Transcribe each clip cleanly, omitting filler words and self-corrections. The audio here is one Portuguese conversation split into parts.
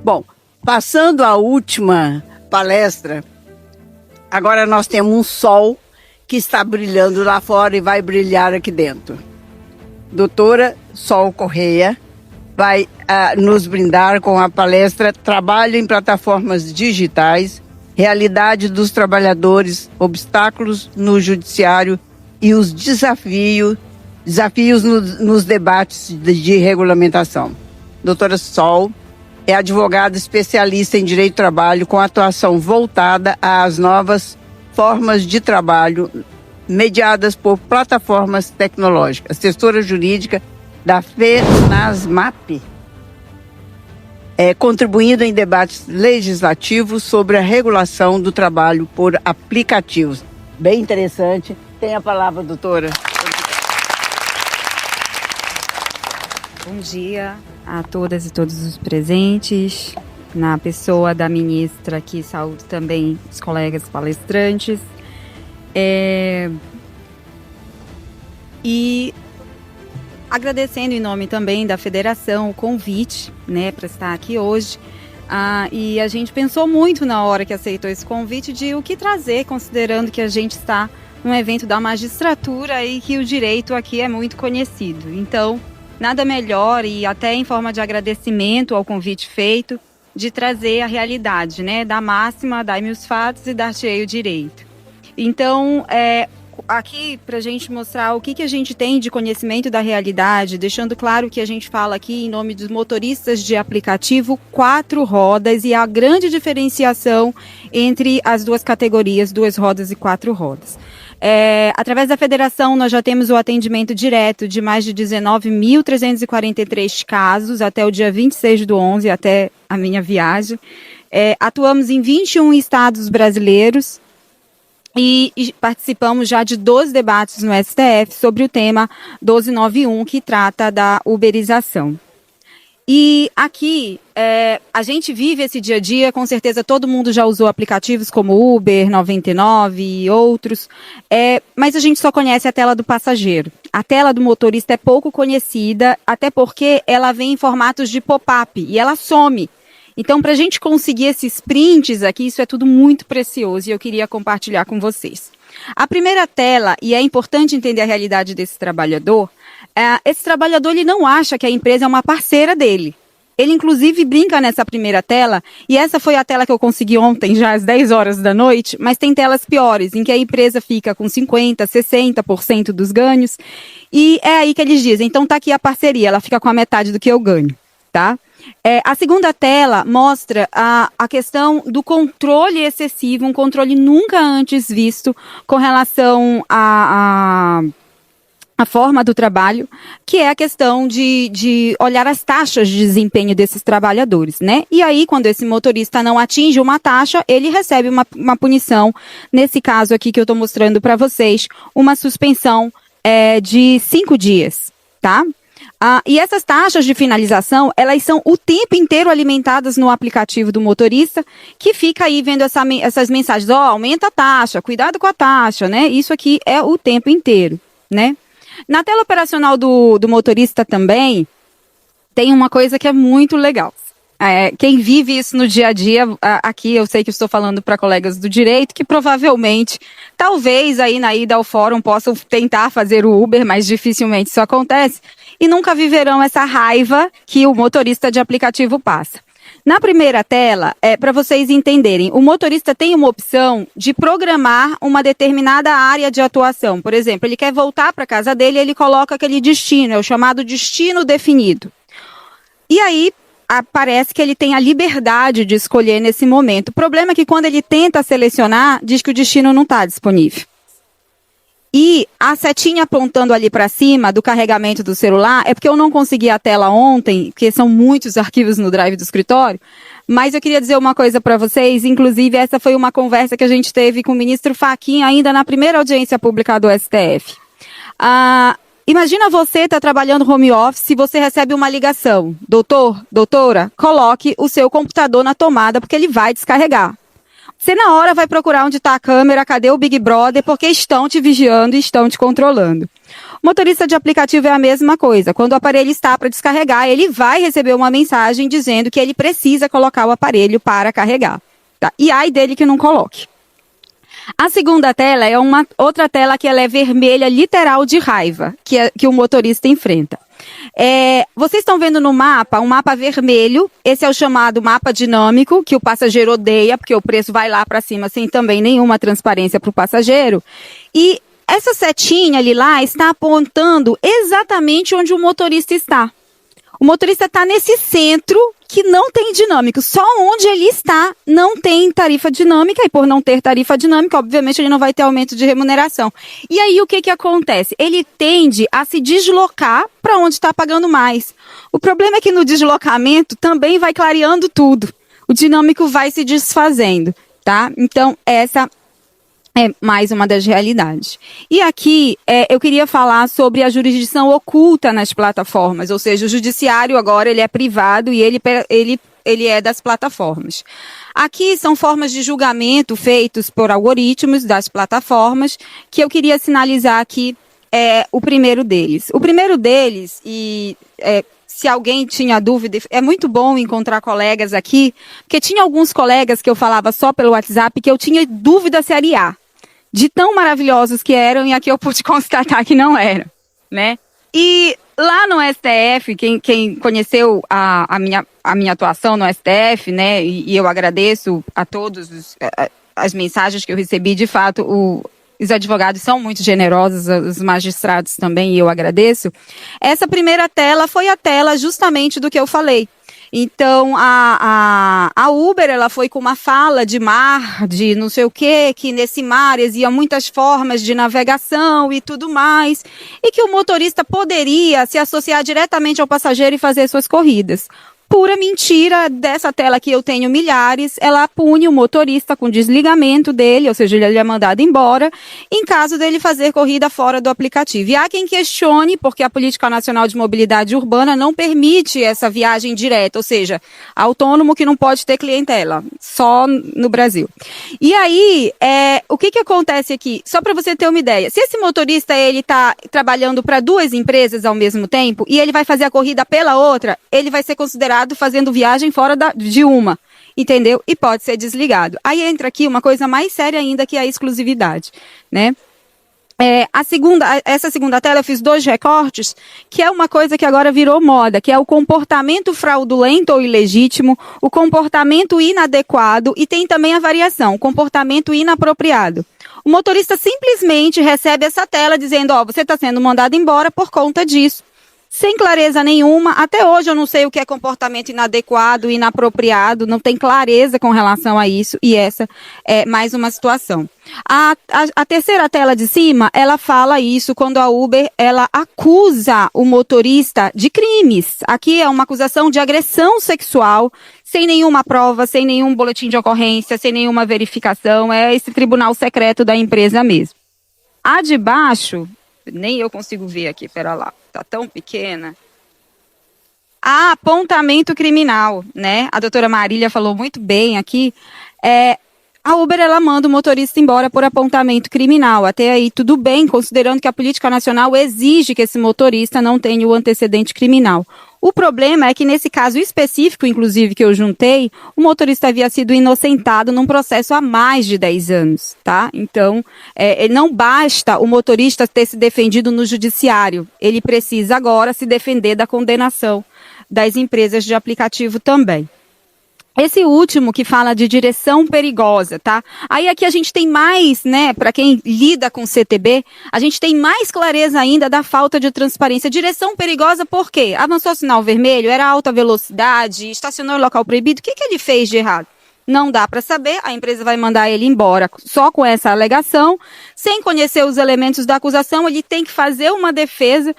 Bom, passando a última palestra, agora nós temos um sol que está brilhando lá fora e vai brilhar aqui dentro. Doutora Sol Correia vai nos brindar com a palestra Trabalho em Plataformas Digitais, Realidade dos Trabalhadores, Obstáculos no Judiciário e os desafios nos debates de regulamentação. Doutora Sol é advogada especialista em direito do trabalho com atuação voltada às novas formas de trabalho mediadas por plataformas tecnológicas. Assessora jurídica da FENASMAP, contribuindo em debates legislativos sobre a regulação do trabalho por aplicativos. Bem interessante. Tem a palavra, doutora. Bom dia a todas e todos os presentes, na pessoa da ministra, que saúdo também os colegas palestrantes. E agradecendo em nome também da federação o convite, né, para estar aqui hoje. E a gente pensou muito na hora que aceitou esse convite de o que trazer, considerando que a gente está num evento da magistratura e que o direito aqui é muito conhecido. Então, nada melhor, e até em forma de agradecimento ao convite feito, de trazer a realidade, né, da máxima, dai-me os fatos e dar-te-ei o direito. Então, aqui para a gente mostrar o que a gente tem de conhecimento da realidade, deixando claro que a gente fala aqui em nome dos motoristas de aplicativo 4 rodas e a grande diferenciação entre as duas categorias, 2 rodas e 4 rodas. Através da federação, nós já temos o atendimento direto de mais de 19.343 casos até o dia 26/11, até a minha viagem. Atuamos em 21 estados brasileiros e participamos já de 12 debates no STF sobre o tema 1291, que trata da uberização. E aqui, a gente vive esse dia a dia, com certeza todo mundo já usou aplicativos como Uber, 99 e outros, mas a gente só conhece a tela do passageiro. A tela do motorista é pouco conhecida, até porque ela vem em formatos de pop-up e ela some. Então, para a gente conseguir esses prints aqui, isso é tudo muito precioso e eu queria compartilhar com vocês. A primeira tela, e é importante entender a realidade desse trabalhador, esse trabalhador ele não acha que a empresa é uma parceira dele. Ele, inclusive, brinca nessa primeira tela, e essa foi a tela que eu consegui ontem, já às 10 horas da noite, mas tem telas piores, em que a empresa fica com 50%, 60% dos ganhos, e é aí que eles dizem, então tá aqui a parceria, ela fica com a metade do que eu ganho, tá? A segunda tela mostra a questão do controle excessivo, um controle nunca antes visto com relação a forma do trabalho, que é a questão de olhar as taxas de desempenho desses trabalhadores, né? E aí, quando esse motorista não atinge uma taxa, ele recebe uma punição, nesse caso aqui que eu estou mostrando para vocês, uma suspensão de 5 dias, tá? E essas taxas de finalização, elas são o tempo inteiro alimentadas no aplicativo do motorista, que fica aí vendo essas mensagens, aumenta a taxa, cuidado com a taxa, né? Isso aqui é o tempo inteiro, né? Na tela operacional do motorista também, tem uma coisa que é muito legal. Quem vive isso no dia a dia, aqui eu sei que estou falando para colegas do direito, que provavelmente, talvez aí na ida ao fórum possam tentar fazer o Uber, mas dificilmente isso acontece, e nunca viverão essa raiva que o motorista de aplicativo passa. Na primeira tela, para vocês entenderem, o motorista tem uma opção de programar uma determinada área de atuação. Por exemplo, ele quer voltar para a casa dele, ele coloca aquele destino, é o chamado destino definido. E aí, parece que ele tem a liberdade de escolher nesse momento. O problema é que quando ele tenta selecionar, diz que o destino não está disponível. E a setinha apontando ali para cima do carregamento do celular, é porque eu não consegui a tela ontem, porque são muitos arquivos no drive do escritório, mas eu queria dizer uma coisa para vocês, inclusive essa foi uma conversa que a gente teve com o ministro Fachin ainda na primeira audiência pública do STF. Imagina você estar trabalhando home office e você recebe uma ligação. Doutor, doutora, coloque o seu computador na tomada porque ele vai descarregar. Você na hora vai procurar onde está a câmera, cadê o Big Brother, porque estão te vigiando e estão te controlando. Motorista de aplicativo é a mesma coisa. Quando o aparelho está para descarregar, ele vai receber uma mensagem dizendo que ele precisa colocar o aparelho para carregar. Tá? E ai dele que não coloque. A segunda tela é uma outra tela que ela é vermelha, literal de raiva, que o motorista enfrenta. Vocês estão vendo no mapa, um mapa vermelho, esse é o chamado mapa dinâmico, que o passageiro odeia, porque o preço vai lá para cima sem também nenhuma transparência para o passageiro. E essa setinha ali lá está apontando exatamente onde o motorista está. O motorista está nesse centro que não tem dinâmico. Só onde ele está não tem tarifa dinâmica. E por não ter tarifa dinâmica, obviamente, ele não vai ter aumento de remuneração. E aí, o que acontece? Ele tende a se deslocar para onde está pagando mais. O problema é que no deslocamento também vai clareando tudo. O dinâmico vai se desfazendo, tá? Então, essa é mais uma das realidades. E aqui, eu queria falar sobre a jurisdição oculta nas plataformas, ou seja, o judiciário agora ele é privado e ele é das plataformas. Aqui são formas de julgamento feitos por algoritmos das plataformas, que eu queria sinalizar aqui o primeiro deles. O primeiro deles, se alguém tinha dúvida, é muito bom encontrar colegas aqui, porque tinha alguns colegas que eu falava só pelo WhatsApp que eu tinha dúvida se era IA, de tão maravilhosos que eram, e aqui eu pude constatar que não eram, né? E lá no STF, quem conheceu a minha atuação no STF, né, e eu agradeço a todos as mensagens que eu recebi, de fato, os advogados são muito generosos, os magistrados também, e eu agradeço. Essa primeira tela foi a tela justamente do que eu falei. Então, a Uber, ela foi com uma fala de mar, de não sei o quê, que nesse mar existiam muitas formas de navegação e tudo mais, e que o motorista poderia se associar diretamente ao passageiro e fazer suas corridas. Pura mentira. Dessa tela que eu tenho milhares, ela pune o motorista com desligamento dele, ou seja, ele é mandado embora, em caso dele fazer corrida fora do aplicativo. E há quem questione, porque a Política Nacional de Mobilidade Urbana não permite essa viagem direta, ou seja, autônomo que não pode ter clientela, só no Brasil. E aí, o que acontece aqui? Só para você ter uma ideia, se esse motorista ele está trabalhando para duas empresas ao mesmo tempo, e ele vai fazer a corrida pela outra, ele vai ser considerado fazendo viagem fora de uma, entendeu? E pode ser desligado. Aí entra aqui uma coisa mais séria ainda, que é a exclusividade, né? Essa segunda tela eu fiz 2 recortes, que é uma coisa que agora virou moda, que é o comportamento fraudulento ou ilegítimo, o comportamento inadequado e tem também a variação, o comportamento inapropriado. O motorista simplesmente recebe essa tela dizendo, você está sendo mandado embora por conta disso. Sem clareza nenhuma. Até hoje eu não sei o que é comportamento inadequado, inapropriado, não tem clareza com relação a isso, e essa é mais uma situação. A terceira tela de cima, ela fala isso quando a Uber, ela acusa o motorista de crimes. Aqui é uma acusação de agressão sexual, sem nenhuma prova, sem nenhum boletim de ocorrência, sem nenhuma verificação, é esse tribunal secreto da empresa mesmo. A de baixo, nem eu consigo ver aqui, pera lá. Tá tão pequena. Apontamento criminal, né? A doutora Marília falou muito bem aqui. A Uber, ela manda o motorista embora por apontamento criminal. Até aí tudo bem, considerando que a política nacional exige que esse motorista não tenha o antecedente criminal. O problema é que nesse caso específico, inclusive, que eu juntei, o motorista havia sido inocentado num processo há mais de 10 anos, tá? Então, não basta o motorista ter se defendido no judiciário, ele precisa agora se defender da condenação das empresas de aplicativo também. Esse último que fala de direção perigosa, tá? Aí aqui a gente tem mais, né, para quem lida com CTB, a gente tem mais clareza ainda da falta de transparência. Direção perigosa por quê? Avançou o sinal vermelho, era alta velocidade, estacionou em local proibido, o que ele fez de errado? Não dá para saber, a empresa vai mandar ele embora só com essa alegação, sem conhecer os elementos da acusação, ele tem que fazer uma defesa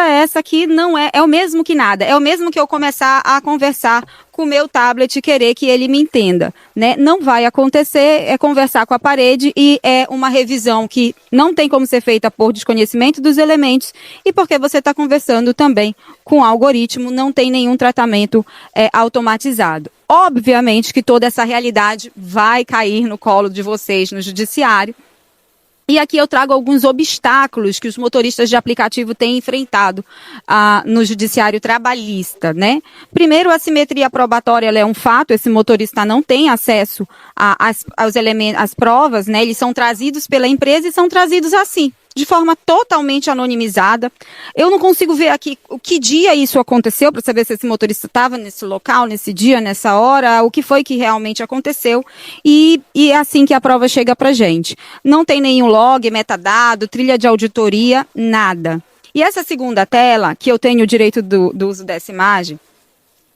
essa que não é o mesmo que nada, é o mesmo que eu começar a conversar com o meu tablet e querer que ele me entenda, né? Não vai acontecer, é conversar com a parede e é uma revisão que não tem como ser feita por desconhecimento dos elementos e porque você está conversando também com o algoritmo, não tem nenhum tratamento automatizado. Obviamente que toda essa realidade vai cair no colo de vocês no judiciário, E aqui eu trago alguns obstáculos que os motoristas de aplicativo têm enfrentado no judiciário trabalhista, né? Primeiro, a assimetria probatória ela é um fato, esse motorista não tem acesso aos elementos, às provas, né? Eles são trazidos pela empresa e são trazidos assim, de forma totalmente anonimizada. Eu não consigo ver aqui o que dia isso aconteceu, para saber se esse motorista estava nesse local, nesse dia, nessa hora, o que foi que realmente aconteceu. E é assim que a prova chega para a gente. Não tem nenhum log, metadado, trilha de auditoria, nada. E essa segunda tela, que eu tenho o direito do uso dessa imagem,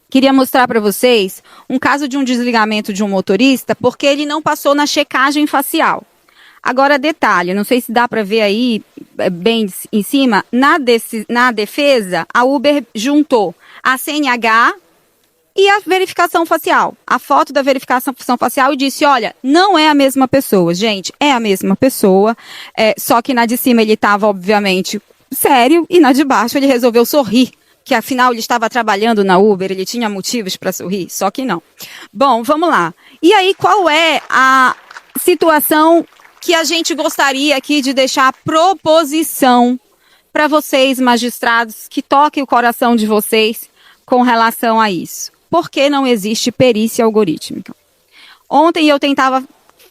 queria mostrar para vocês um caso de um desligamento de um motorista, porque ele não passou na checagem facial. Agora, detalhe, não sei se dá para ver aí, bem em cima, na defesa, a Uber juntou a CNH e a verificação facial. A foto da verificação facial e disse, olha, não é a mesma pessoa. Gente, é a mesma pessoa, só que na de cima ele estava, obviamente, sério, e na de baixo ele resolveu sorrir, que afinal ele estava trabalhando na Uber, ele tinha motivos para sorrir, só que não. Bom, vamos lá. E aí, qual é a situação que a gente gostaria aqui de deixar a proposição para vocês, magistrados, que toque o coração de vocês com relação a isso? Por que não existe perícia algorítmica? Ontem eu tentava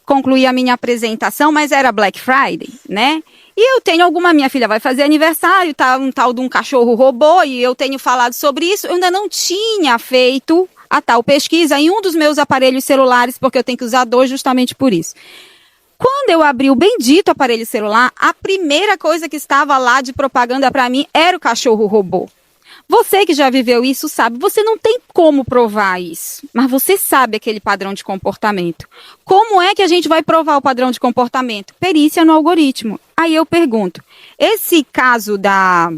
concluir a minha apresentação, mas era Black Friday, né? E eu tenho minha filha vai fazer aniversário, tá um tal de um cachorro robô, e eu tenho falado sobre isso, eu ainda não tinha feito a tal pesquisa em um dos meus aparelhos celulares, porque eu tenho que usar dois justamente por isso. Quando eu abri o bendito aparelho celular, a primeira coisa que estava lá de propaganda para mim era o cachorro robô. Você que já viveu isso sabe, você não tem como provar isso, mas você sabe aquele padrão de comportamento. Como é que a gente vai provar o padrão de comportamento? Perícia no algoritmo. Aí eu pergunto, esse caso da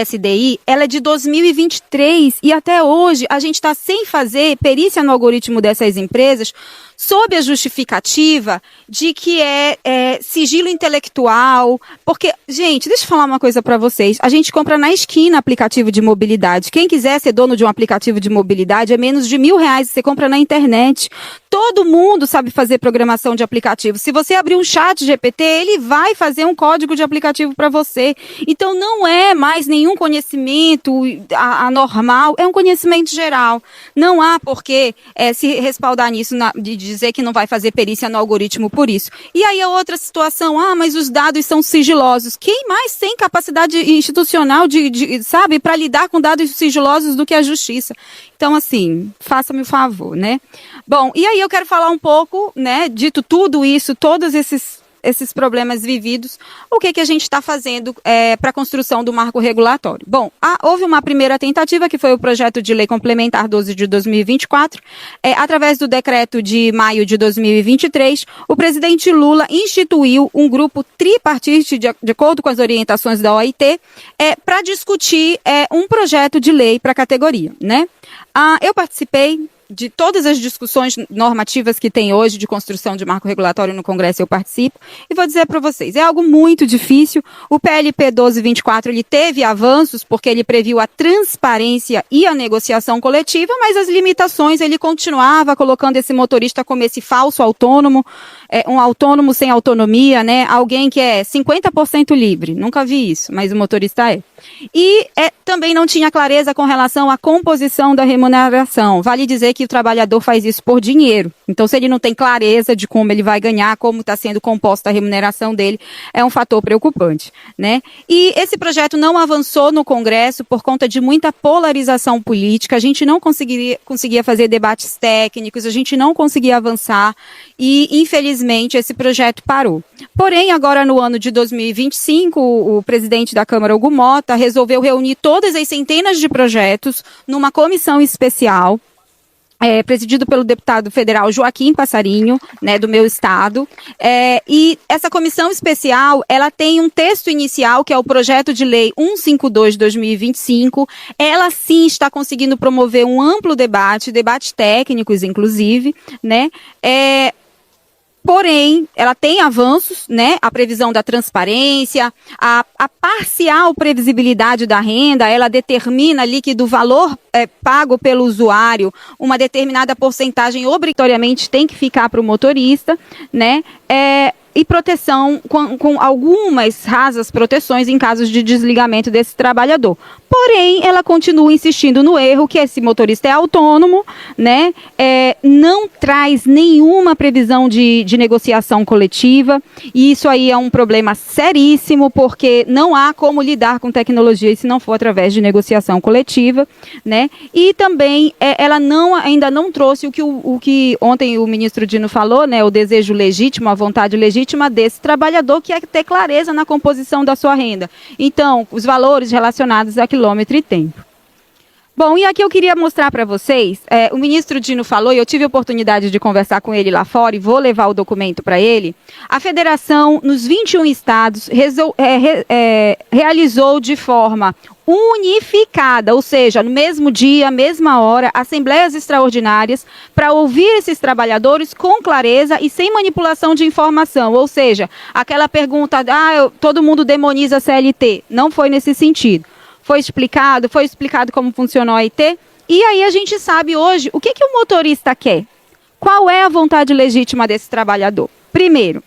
SDI, ela é de 2023 e até hoje a gente está sem fazer perícia no algoritmo dessas empresas sob a justificativa de que é sigilo intelectual, porque, gente, deixa eu falar uma coisa para vocês, a gente compra na esquina aplicativo de mobilidade, quem quiser ser dono de um aplicativo de mobilidade é menos de R$1.000, você compra na internet, todo mundo sabe fazer programação de aplicativo, se você abrir um chat GPT, ele vai fazer um código de aplicativo para você, então não é mais nenhum conhecimento anormal, é um conhecimento geral, não há por que se respaldar nisso, de dizer que não vai fazer perícia no algoritmo por isso. E aí a outra situação, mas os dados são sigilosos. Quem mais tem capacidade institucional sabe, para lidar com dados sigilosos do que a justiça? Então, assim, faça-me o favor, né? Bom, e aí eu quero falar um pouco, né, dito tudo isso, todos esses problemas vividos, o que a gente está fazendo para a construção do marco regulatório? Bom, houve uma primeira tentativa, que foi o projeto de lei complementar 12 de 2024, através do decreto de maio de 2023, o presidente Lula instituiu um grupo tripartite, de acordo com as orientações da OIT, para discutir um projeto de lei para a categoria, né? Eu participei de todas as discussões normativas que tem hoje de construção de marco regulatório no Congresso, eu participo, e vou dizer para vocês, é algo muito difícil. O PLP 1224, ele teve avanços, porque ele previu a transparência e a negociação coletiva, mas as limitações, ele continuava colocando esse motorista como esse falso autônomo, um autônomo sem autonomia, né? Alguém que é 50% livre, nunca vi isso, mas o motorista é. E também não tinha clareza com relação à composição da remuneração. Vale dizer que o trabalhador faz isso por dinheiro. Então, se ele não tem clareza de como ele vai ganhar, como está sendo composta a remuneração dele, é um fator preocupante, né? E esse projeto não avançou no Congresso por conta de muita polarização política. A gente não conseguia fazer debates técnicos, a gente não conseguia avançar e, infelizmente, esse projeto parou. Porém, agora no ano de 2025, o presidente da Câmara, Hugo Mota, resolveu reunir todas as centenas de projetos numa comissão especial, presidido pelo deputado federal Joaquim Passarinho, né, do meu estado, e essa comissão especial, ela tem um texto inicial, que é o projeto de lei 152/2025, ela sim está conseguindo promover um amplo debate, debates técnicos, inclusive, né, porém, ela tem avanços, né? A previsão da transparência, a parcial previsibilidade da renda, ela determina ali que do valor pago pelo usuário, uma determinada porcentagem obrigatoriamente tem que ficar para o motorista, né? e proteção com algumas rasas proteções em casos de desligamento desse trabalhador. Porém, ela continua insistindo no erro que esse motorista é autônomo, né? Não traz nenhuma previsão de negociação coletiva, e isso aí é um problema seríssimo, porque não há como lidar com tecnologia se não for através de negociação coletiva, né? E também ela ainda não trouxe o que ontem o ministro Dino falou, né? O desejo legítimo, a vontade legítima desse trabalhador, que é ter clareza na composição da sua renda. Então, os valores relacionados a quilômetro e tempo. Bom, e aqui eu queria mostrar para vocês, o ministro Dino falou, e eu tive a oportunidade de conversar com ele lá fora, e vou levar o documento para ele. A federação, nos 21 estados, realizou de forma unificada, ou seja, no mesmo dia, mesma hora, assembleias extraordinárias para ouvir esses trabalhadores com clareza e sem manipulação de informação. Ou seja, aquela pergunta, todo mundo demoniza a CLT, não foi nesse sentido. Foi explicado como funcionou a OIT, e aí a gente sabe hoje o que o motorista quer. Qual é a vontade legítima desse trabalhador? Primeiro,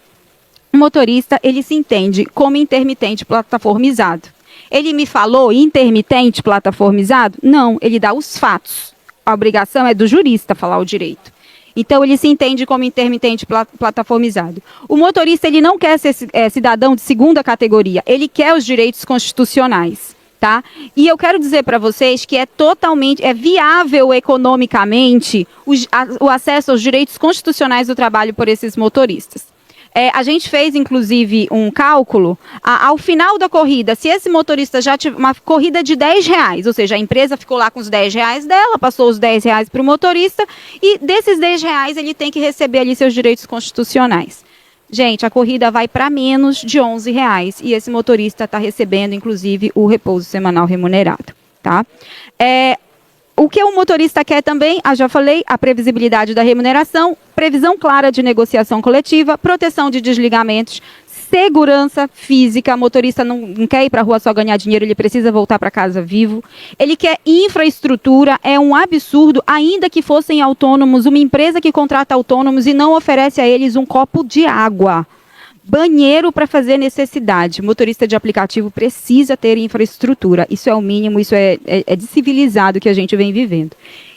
o motorista, ele se entende como intermitente plataformizado. Ele me falou intermitente plataformizado? Não, ele dá os fatos. A obrigação é do jurista falar o direito. Então, ele se entende como intermitente plataformizado. O motorista, ele não quer ser cidadão de segunda categoria, ele quer os direitos constitucionais. Tá? E eu quero dizer para vocês que é viável economicamente o acesso aos direitos constitucionais do trabalho por esses motoristas. A gente fez, inclusive, um cálculo, ao final da corrida, se esse motorista já tiver uma corrida de R$10, ou seja, a empresa ficou lá com os R$10 dela, passou os R$10 para o motorista, e desses R$10 ele tem que receber ali seus direitos constitucionais. Gente, a corrida vai para menos de R$11 e esse motorista está recebendo, inclusive, o repouso semanal remunerado. Tá? O que o motorista quer também, já falei, a previsibilidade da remuneração, previsão clara de negociação coletiva, proteção de desligamentos, segurança física. O motorista não quer ir para a rua só ganhar dinheiro, ele precisa voltar para casa vivo. Ele quer infraestrutura, é um absurdo, ainda que fossem autônomos, uma empresa que contrata autônomos e não oferece a eles um copo de água, banheiro para fazer necessidade. O motorista de aplicativo precisa ter infraestrutura, isso é o mínimo, isso é de civilizado que a gente vem vivendo.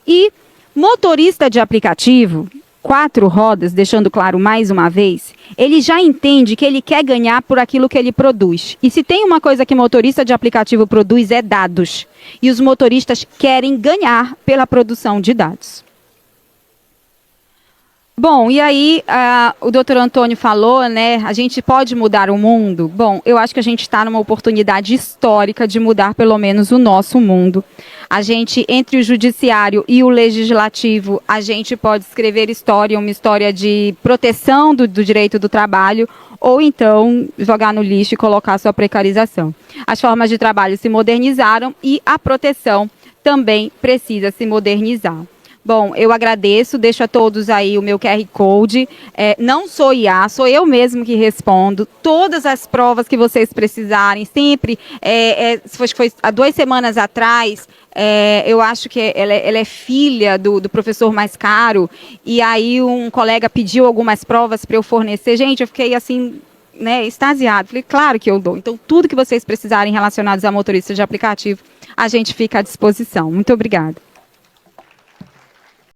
E motorista de aplicativo, 4 rodas, deixando claro mais uma vez, ele já entende que ele quer ganhar por aquilo que ele produz. E se tem uma coisa que motorista de aplicativo produz, é dados. E os motoristas querem ganhar pela produção de dados. Bom, e aí o doutor Antônio falou, né, a gente pode mudar o mundo? Bom, eu acho que a gente está numa oportunidade histórica de mudar pelo menos o nosso mundo. A gente, entre o judiciário e o legislativo, a gente pode escrever uma história de proteção do direito do trabalho, ou então jogar no lixo e colocar sua precarização. As formas de trabalho se modernizaram e a proteção também precisa se modernizar. Bom, eu agradeço, deixo a todos aí o meu QR Code. Não sou IA, sou eu mesmo que respondo. Todas as provas que vocês precisarem, sempre, foi há 2 semanas atrás, eu acho que ela é filha do professor mais caro, e aí um colega pediu algumas provas para eu fornecer. Gente, eu fiquei assim, né, extasiado. Falei, claro que eu dou. Então, tudo que vocês precisarem relacionados a motoristas de aplicativo, a gente fica à disposição. Muito obrigada.